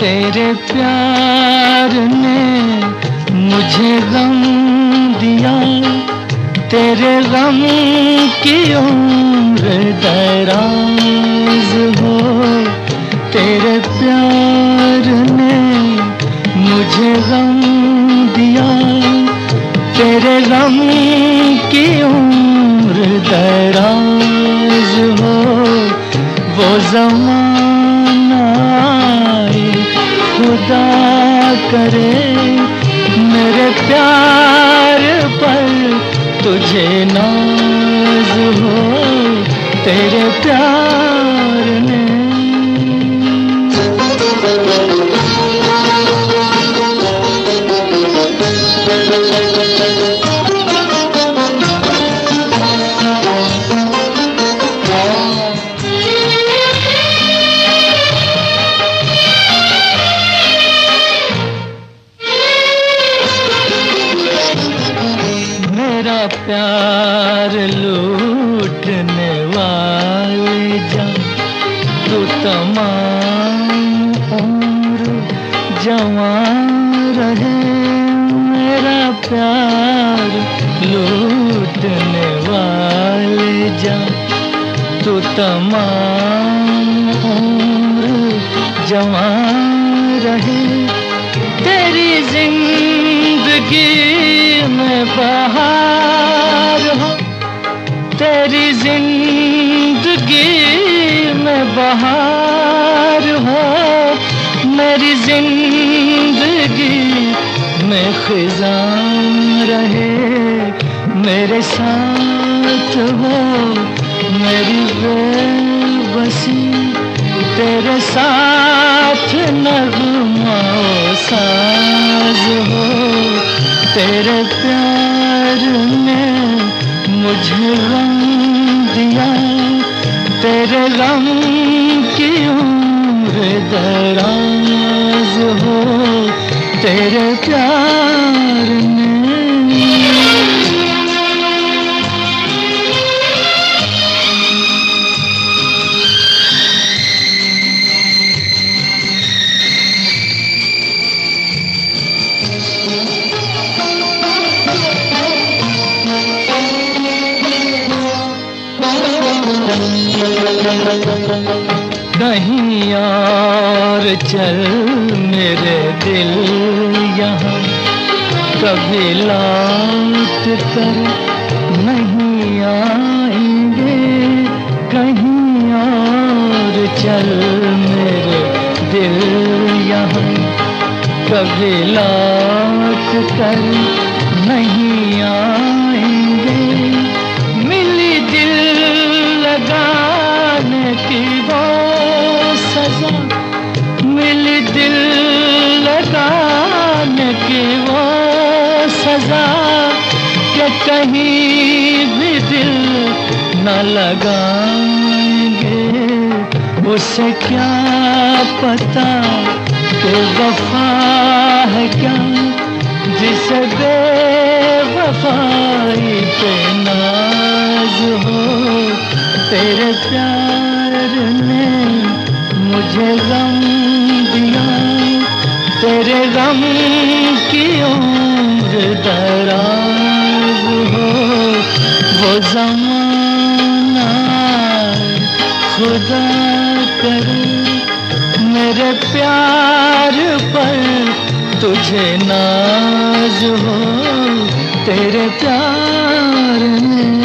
तेरे प्यार ने मुझे गम दिया, तेरे गम की उम्र दराज हो। तेरे प्यार ने मुझे गम दिया, तेरे गम की उम्र दराज हो। वो ज़माना आए खुदा करे, मेरे प्यार पर तुझे नाज हो। तेरे प्यार ने प्यार लूटने वाले जा, तू तमाम उम्र जवान रहे। मेरा प्यार लूटने वाले जा, तू तमाम उम्र जवान रहे। तेरी जिंदगी में बहार हो, तेरी जिंदगी में बहार हो। मेरी जिंदगी में खिज़ां रहे। मेरे साथ हो मेरी बेबसी, तेरे साथ नगमा साज हो। तेरे प्यार ने मुझे गम दिया, तेरे गम की उम्र दराज हो। तेरे प्यार ने कहीं और चल मेरे दिल यहाँ, कभी लौट कर नहीं आएंगे। कहीं और चल मेरे दिल यहाँ, कभी लौट कर नहीं आएंगे। मिली दिल लगाने की वो सजा, मिली दिल लगाने की वो सजा, कि कहीं भी दिल न लगाएंगे। उसे क्या पता कि वफा है क्या, जिसे बेवफाई पे नाज हो। तेरे प्यार ने मुझे गम दिया, तेरे गम की उम्र दराज हो। वो ज़माना खुदा करे, मेरे प्यार पर तुझे नाज हो। तेरे प्यार में